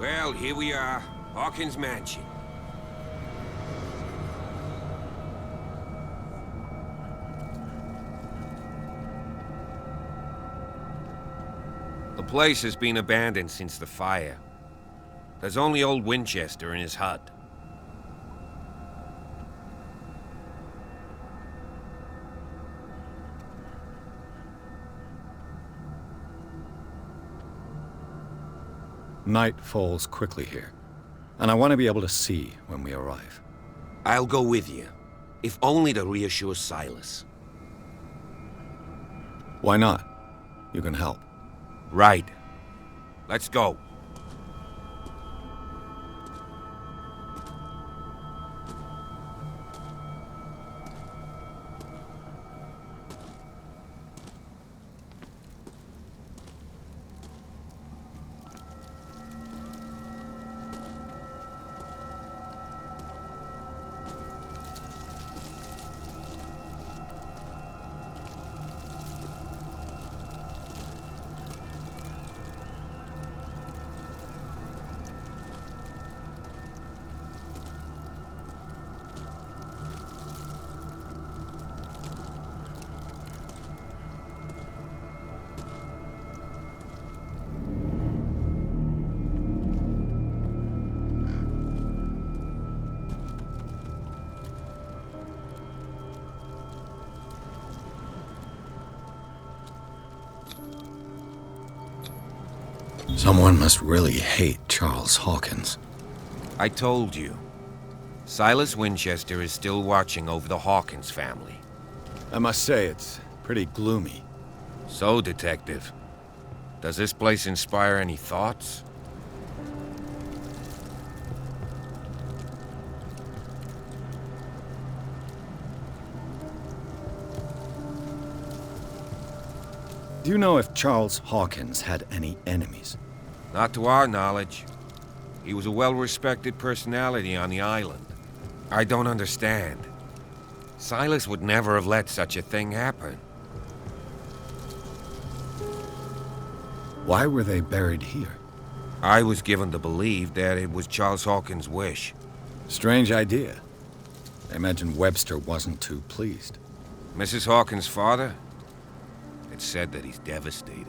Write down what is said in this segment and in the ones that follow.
Well, here we are. Hawkins Mansion. The place has been abandoned since the fire. There's only old Winchester in his hut. Night falls quickly here, and I want to be able to see when we arrive. I'll go with you, if only to reassure Silas. Why not? You can help. Right. Let's go. Someone must really hate Charles Hawkins. I told you. Silas Winchester is still watching over the Hawkins family. I must say, it's pretty gloomy. So, Detective, does this place inspire any thoughts? Do you know if Charles Hawkins had any enemies? Not to our knowledge. He was a well-respected personality on the island. I don't understand. Silas would never have let such a thing happen. Why were they buried here? I was given to believe that it was Charles Hawkins' wish. Strange idea. I imagine Webster wasn't too pleased. Mrs. Hawkins' father? It's said that he's devastated.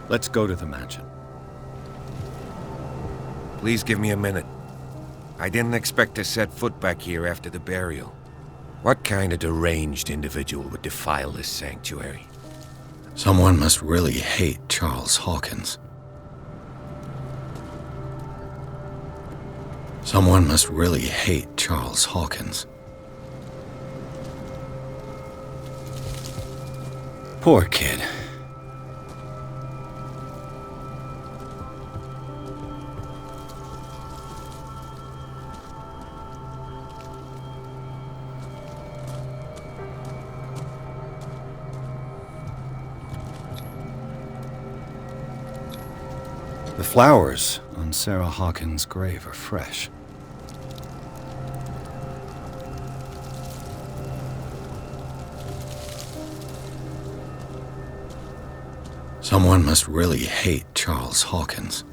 Let's go to the mansion. Please give me a minute. I didn't expect to set foot back here after the burial. What kind of deranged individual would defile this sanctuary? Someone must really hate Charles Hawkins. Someone must really hate Charles Hawkins. Poor kid. The flowers on Sarah Hawkins' grave are fresh. Someone must really hate Charles Hawkins.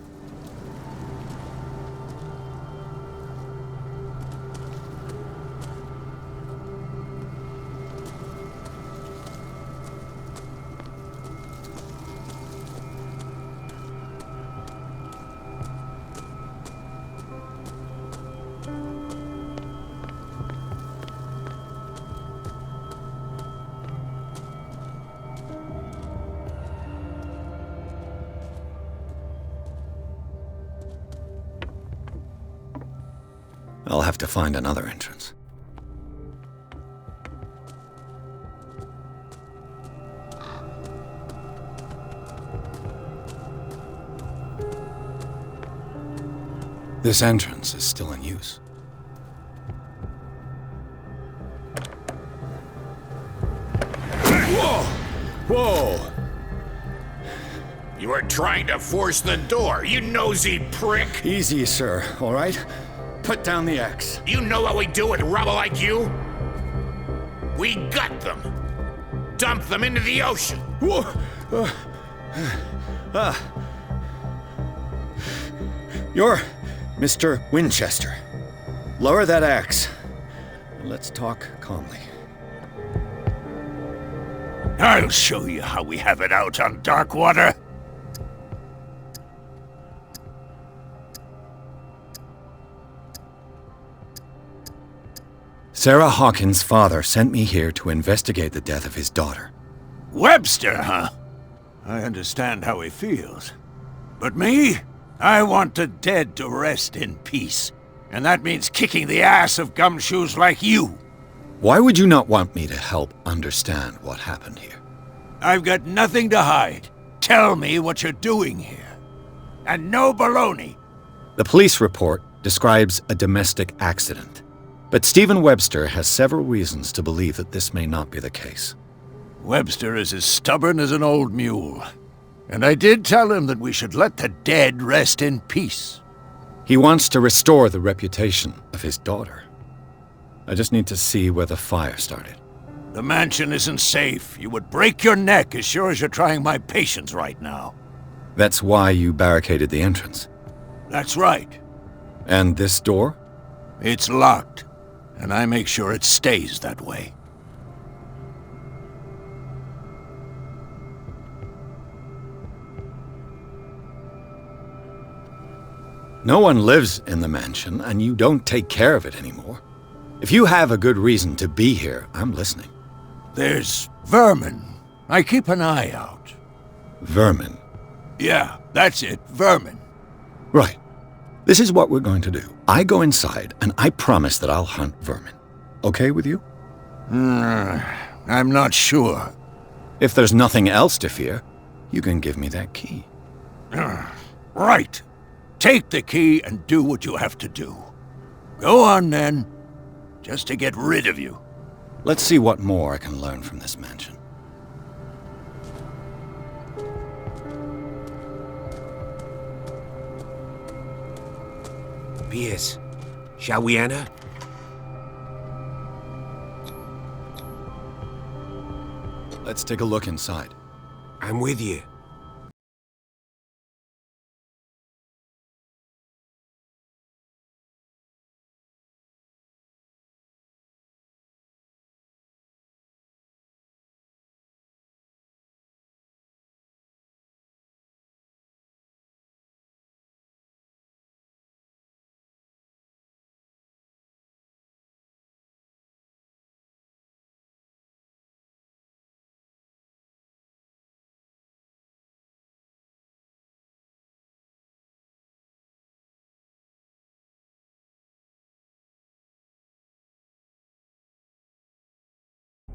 I'll have to find another entrance. This entrance is still in use. Whoa! Whoa! You were trying to force the door, you nosy prick! Easy, sir, all right? Put down the axe. You know what we do with rubble like you? We gut them. Dump them into the ocean. Whoa! You're Mr. Winchester. Lower that axe. And let's talk calmly. I'll show you how we have it out on Darkwater. Sarah Hawkins' father sent me here to investigate the death of his daughter. Webster, huh? I understand how he feels. But me? I want the dead to rest in peace. And that means kicking the ass of gumshoes like you. Why would you not want me to help understand what happened here? I've got nothing to hide. Tell me what you're doing here. And no baloney. The police report describes a domestic accident. But Stephen Webster has several reasons to believe that this may not be the case. Webster is as stubborn as an old mule. And I did tell him that we should let the dead rest in peace. He wants to restore the reputation of his daughter. I just need to see where the fire started. The mansion isn't safe. You would break your neck as sure as you're trying my patience right now. That's why you barricaded the entrance. That's right. And this door? It's locked. And I make sure it stays that way. No one lives in the mansion, and you don't take care of it anymore. If you have a good reason to be here, I'm listening. There's vermin. I keep an eye out. Vermin? Yeah, that's it, vermin. Right. This is what we're going to do. I go inside, and I promise that I'll hunt vermin. Okay with you? I'm not sure. If there's nothing else to fear, you can give me that key. Right. Take the key and do what you have to do. Go on, then. Just to get rid of you. Let's see what more I can learn from this mansion. Pierce, shall we enter? Let's take a look inside. I'm with you.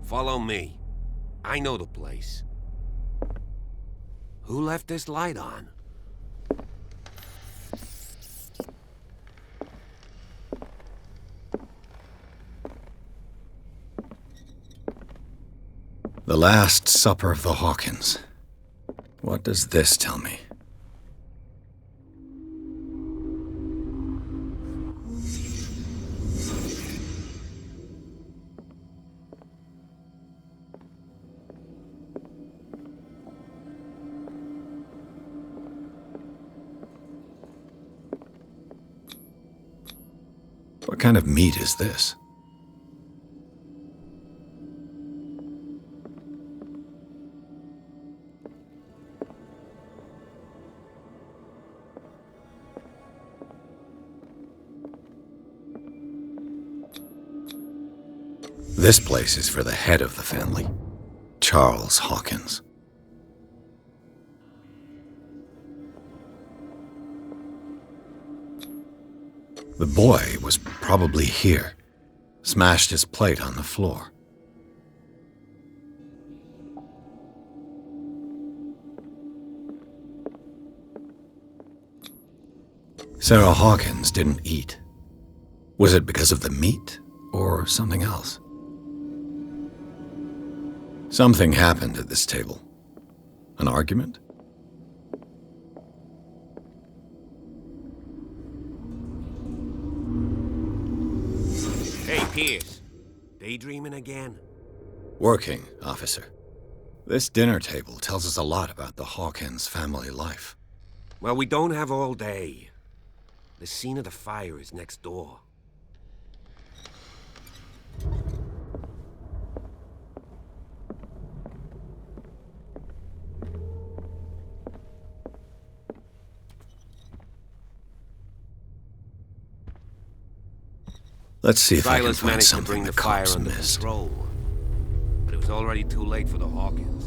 Follow me. I know the place. Who left this light on? The Last Supper of the Hawkins. What does this tell me? What kind of meat is this? This place is for the head of the family, Charles Hawkins. The boy was probably here, smashed his plate on the floor. Sarah Hawkins didn't eat. Was it because of the meat or something else? Something happened at this table. An argument? Hey, Pierce. Daydreaming again? Working, officer. This dinner table tells us a lot about the Hawkins family life. Well, we don't have all day. The scene of the fire is next door. Let's see if I can Silas find managed to something bring the the fire cops under missed. control, but it was already too late for the Hawkins.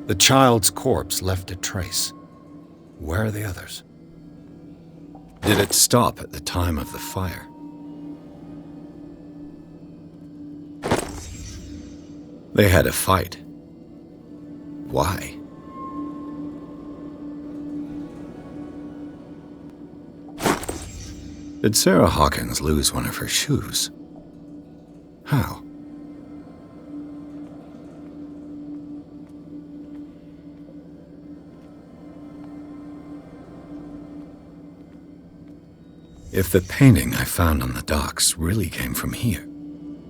The child's corpse left a trace. Where are the others? Did it stop at the time of the fire? They had a fight. Why? Did Sarah Hawkins lose one of her shoes? How? If the painting I found on the docks really came from here,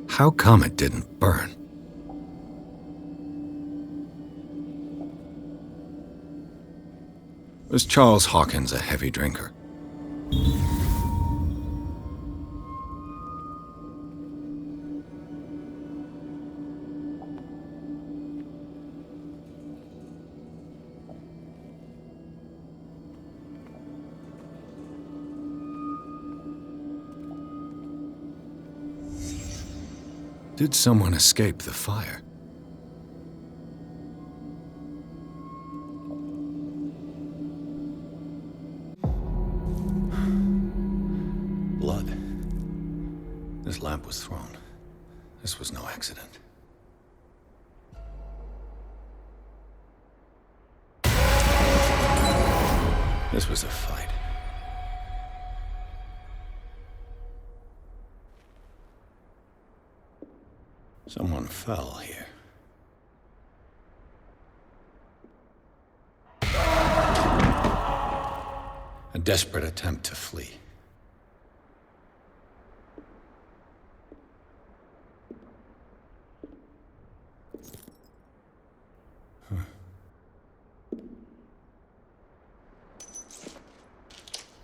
how come it didn't burn? Was Charles Hawkins a heavy drinker? Did someone escape the fire? Blood. This lamp was thrown. This was no accident. This was a fight. Someone fell here. A desperate attempt to flee.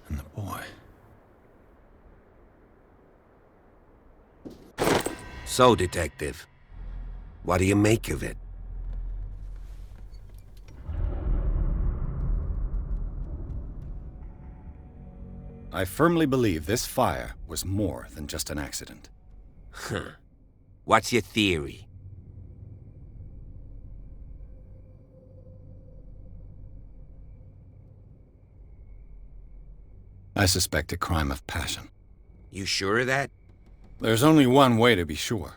And the boy. So, Detective, what do you make of it? I firmly believe this fire was more than just an accident. Huh. What's your theory? I suspect a crime of passion. You sure of that? There's only one way to be sure.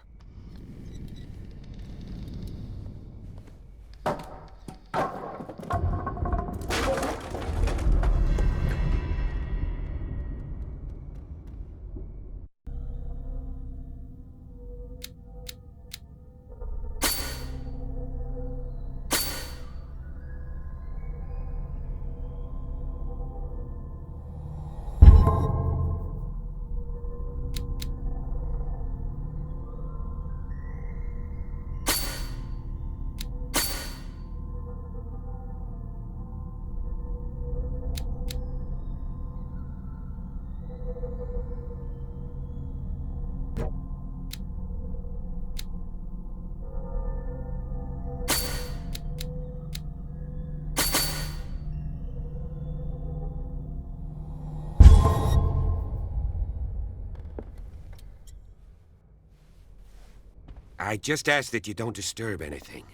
I just ask that you don't disturb anything.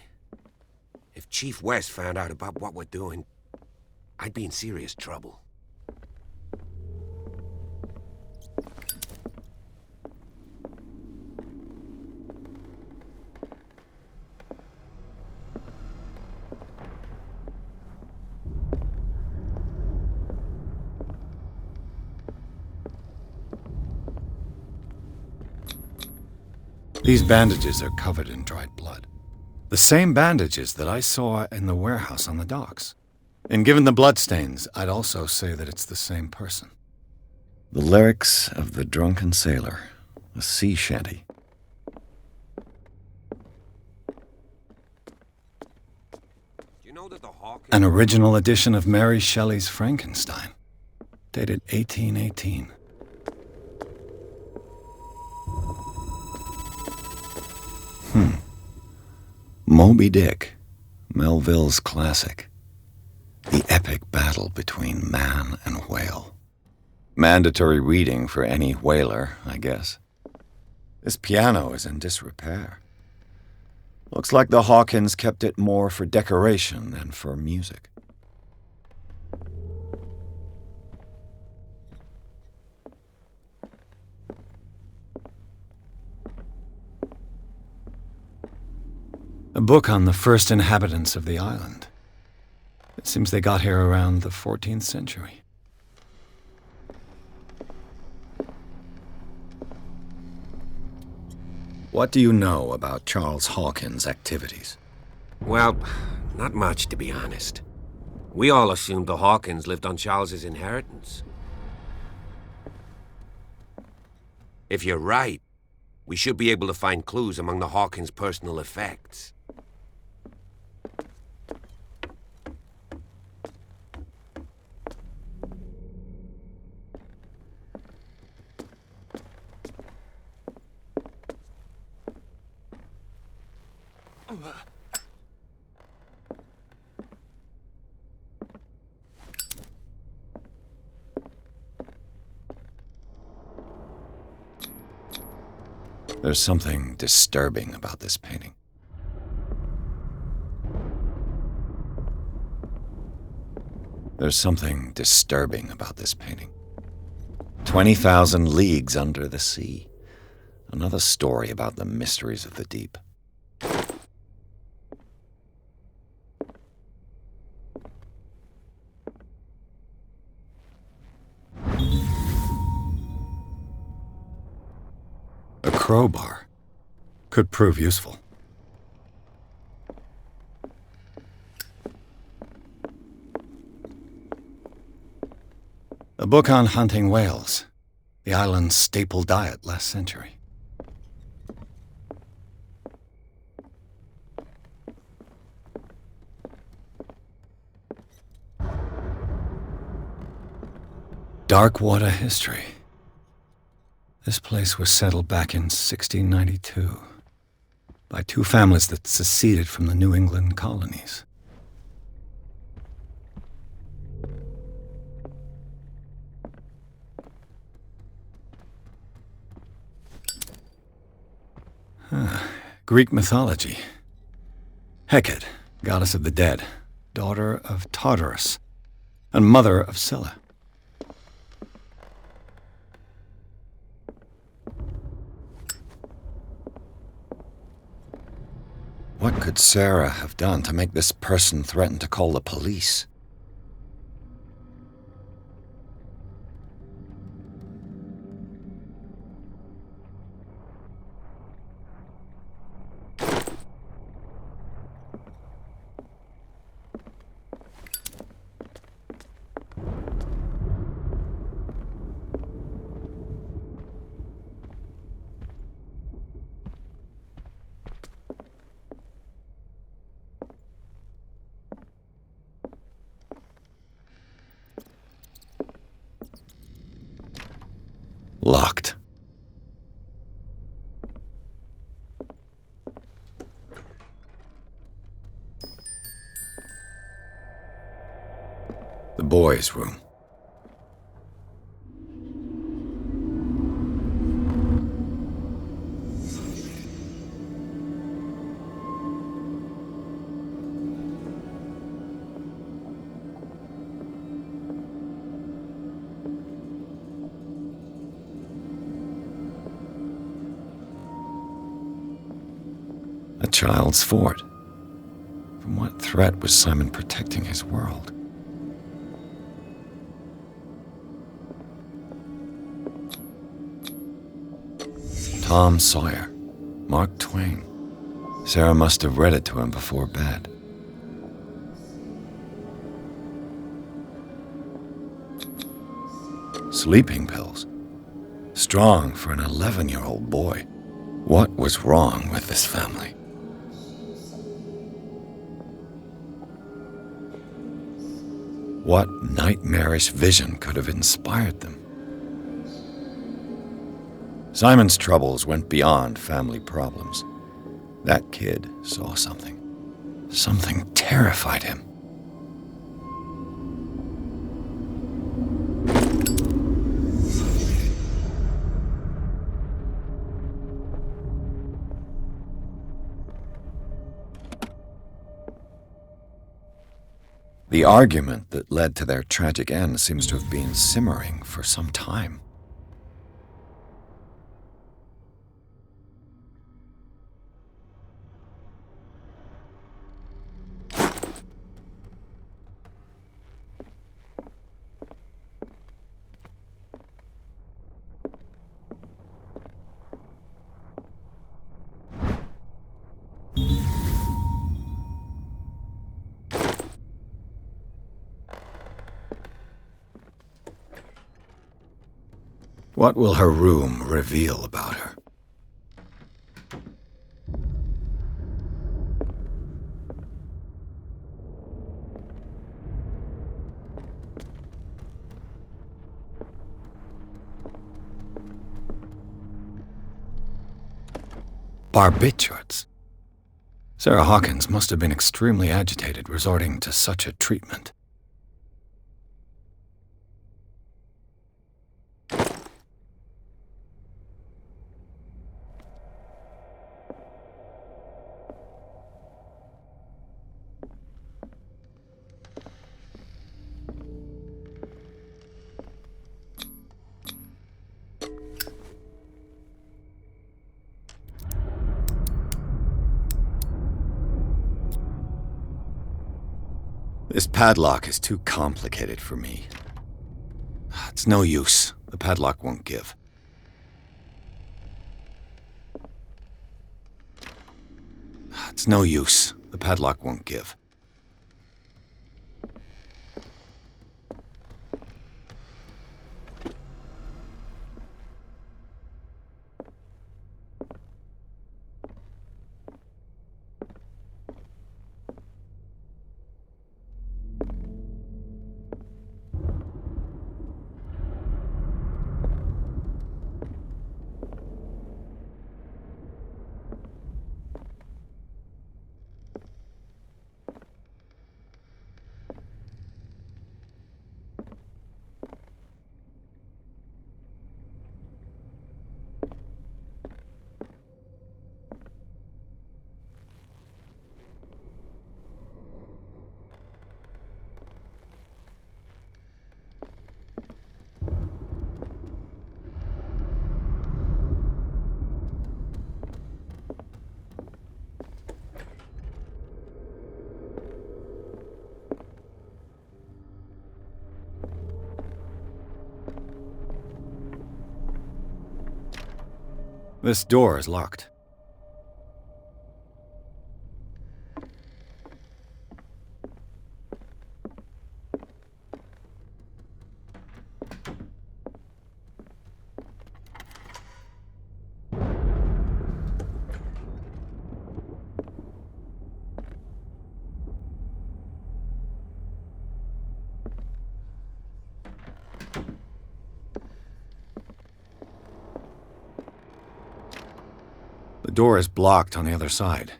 If Chief West found out about what we're doing, I'd be in serious trouble. These bandages are covered in dried blood. The same bandages that I saw in the warehouse on the docks. And given the bloodstains, I'd also say that it's the same person. The lyrics of the drunken sailor, a sea shanty. know that the Hawkins... An original edition of Mary Shelley's Frankenstein, dated 1818. Moby Dick, Melville's classic. The epic battle between man and whale. Mandatory reading for any whaler, I guess. This piano is in disrepair. Looks like the Hawkins kept it more for decoration than for music. A book on the first inhabitants of the island. It seems they got here around the 14th century. What do you know about Charles Hawkins' activities? Well, not much, to be honest. We all assumed the Hawkins lived on Charles's inheritance. If you're right, we should be able to find clues among the Hawkins' personal effects. There's something disturbing about this painting. There's something disturbing about this painting. 20,000 leagues under the sea. Another story about the mysteries of the deep. A crowbar could prove useful. A book on hunting whales, the island's staple diet last century. Dark water history. This place was settled back in 1692 by two families that seceded from the New England colonies. Greek mythology. Hecate, goddess of the dead, daughter of Tartarus, and mother of Scylla. What could Sarah have done to make this person threaten to call the police? Locked. The boys' room. A child's fort. From what threat was Simon protecting his world? Tom Sawyer, Mark Twain. Sarah must have read it to him before bed. Sleeping pills. Strong for an 11-year-old boy. What was wrong with this family? What nightmarish vision could have inspired them? Simon's troubles went beyond family problems. That kid saw something. Something terrified him. The argument that led to their tragic end seems to have been simmering for some time. What will her room reveal about her? Barbiturates. Sarah Hawkins must have been extremely agitated resorting to such a treatment. This padlock is too complicated for me. It's no use. The padlock won't give. It's no use. The padlock won't give. This door is locked. The door is blocked on the other side.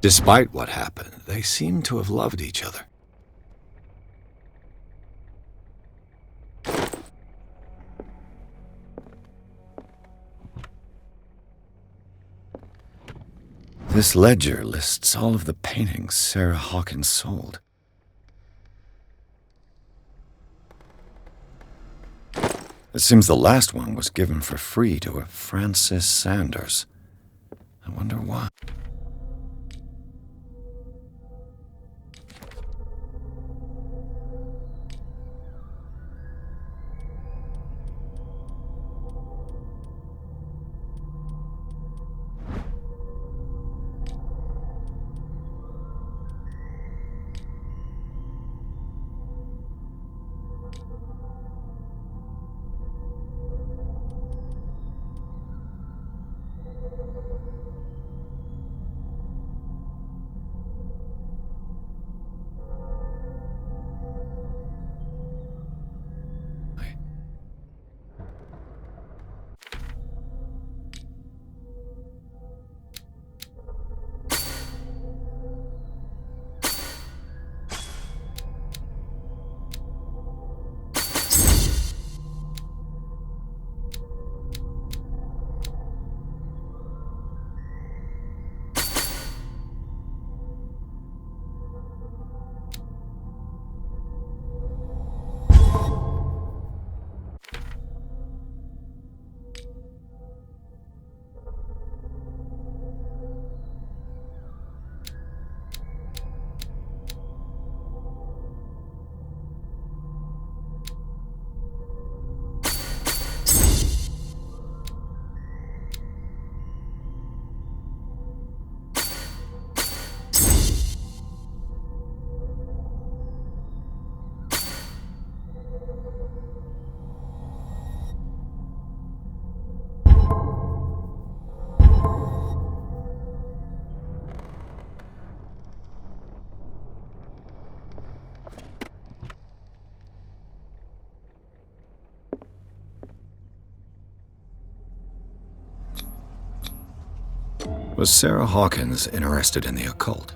Despite what happened, they seem to have loved each other. This ledger lists all of the paintings Sarah Hawkins sold. It seems the last one was given for free to a Francis Sanders. I wonder why. Was Sarah Hawkins interested in the occult?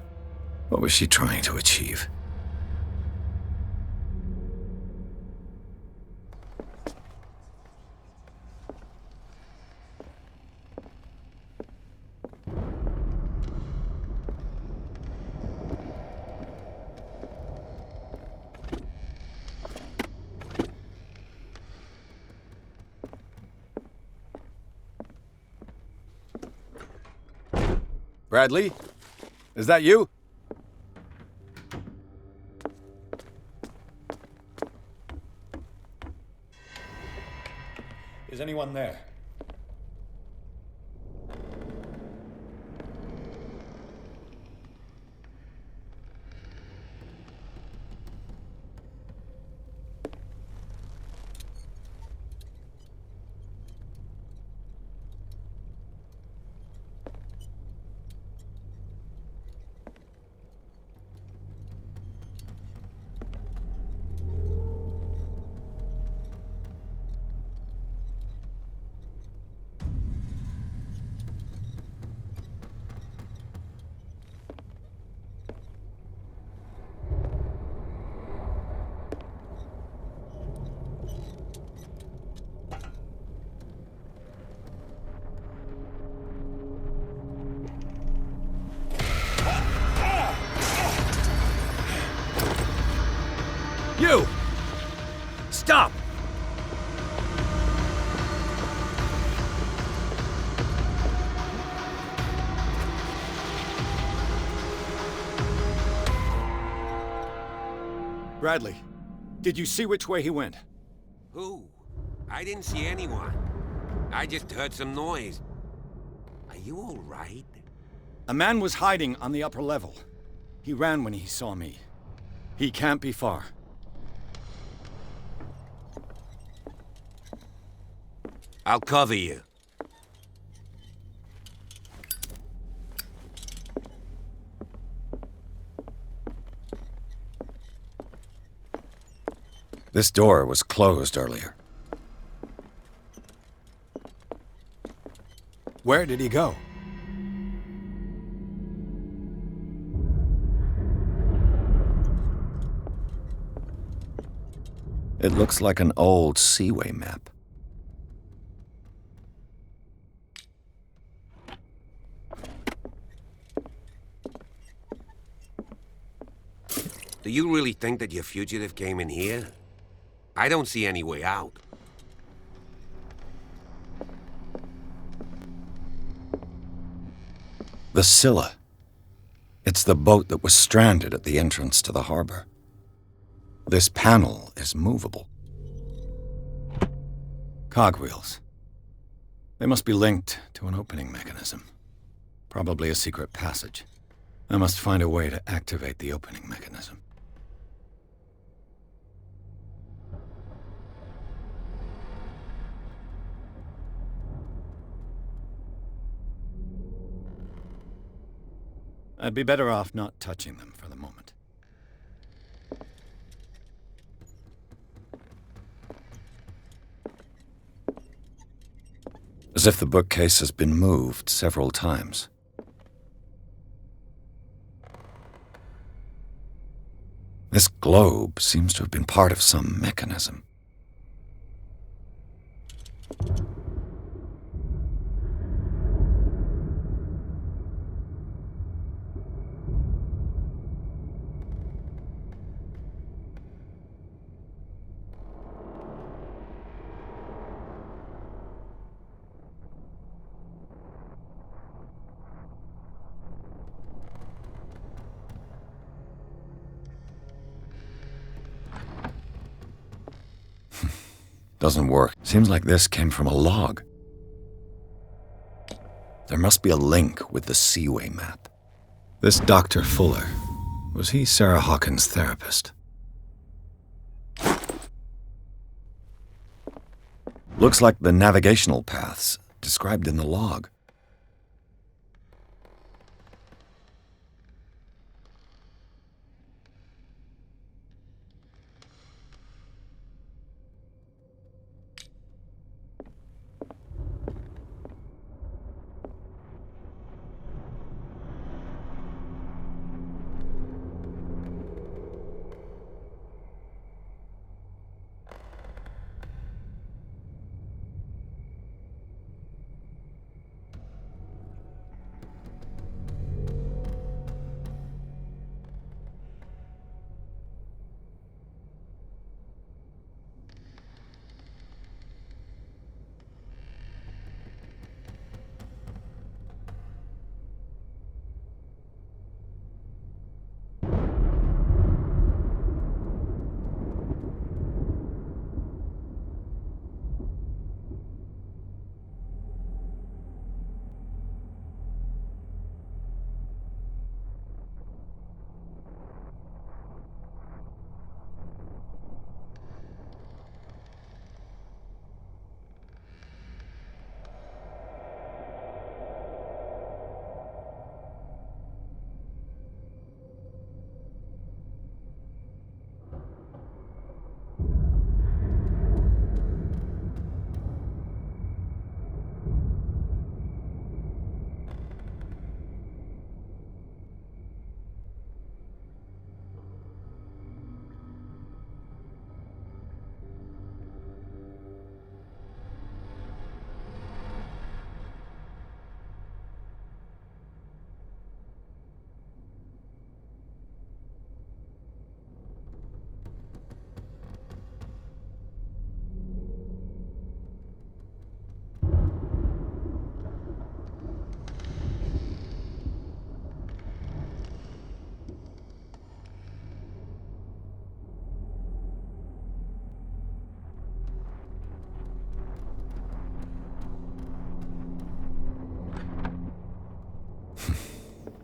What was she trying to achieve? Bradley? Is that you? Is anyone there? You! Stop! Bradley, did you see which way he went? Who? I didn't see anyone. I just heard some noise. Are you all right? A man was hiding on the upper level. He ran when he saw me. He can't be far. I'll cover you. This door was closed earlier. Where did he go? It looks like an old seaway map. Do you really think that your fugitive came in here? I don't see any way out. The Scylla. It's the boat that was stranded at the entrance to the harbor. This panel is movable. Cogwheels. They must be linked to an opening mechanism. Probably a secret passage. I must find a way to activate the opening mechanism. I'd be better off not touching them for the moment. As if the bookcase has been moved several times. This globe seems to have been part of some mechanism. Doesn't work. Seems like this came from a log. There must be a link with the Seaway map. This Dr. Fuller, was he Sarah Hawkins' therapist? Looks like the navigational paths described in the log.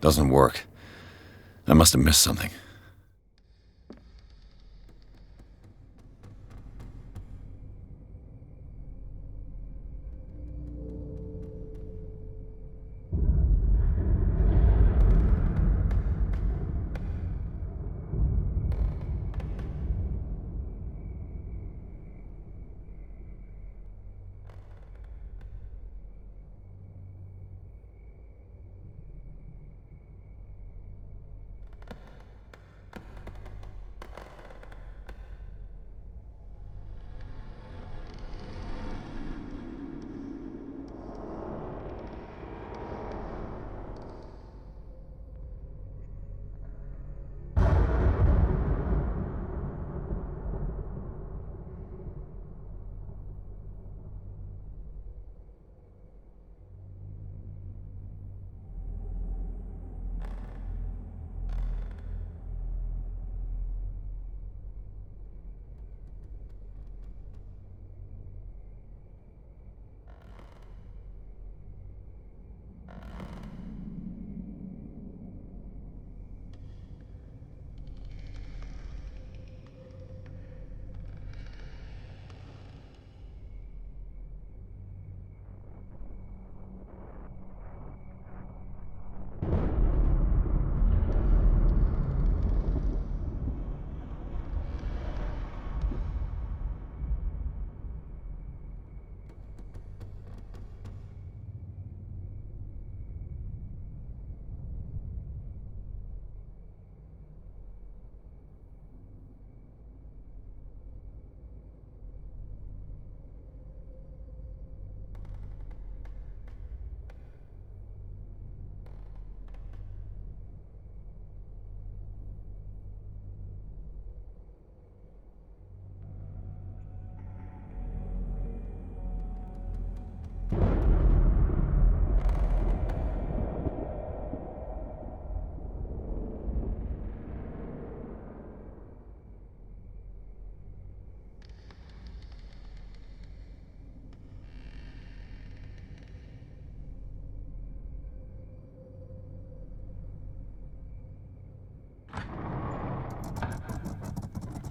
Doesn't work. I must have missed something.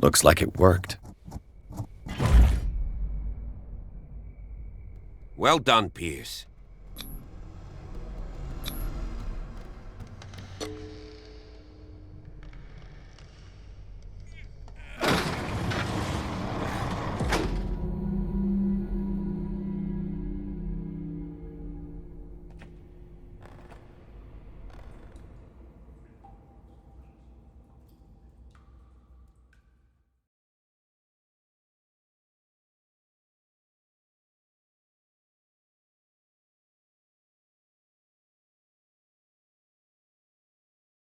Looks like it worked. Well done, Pierce.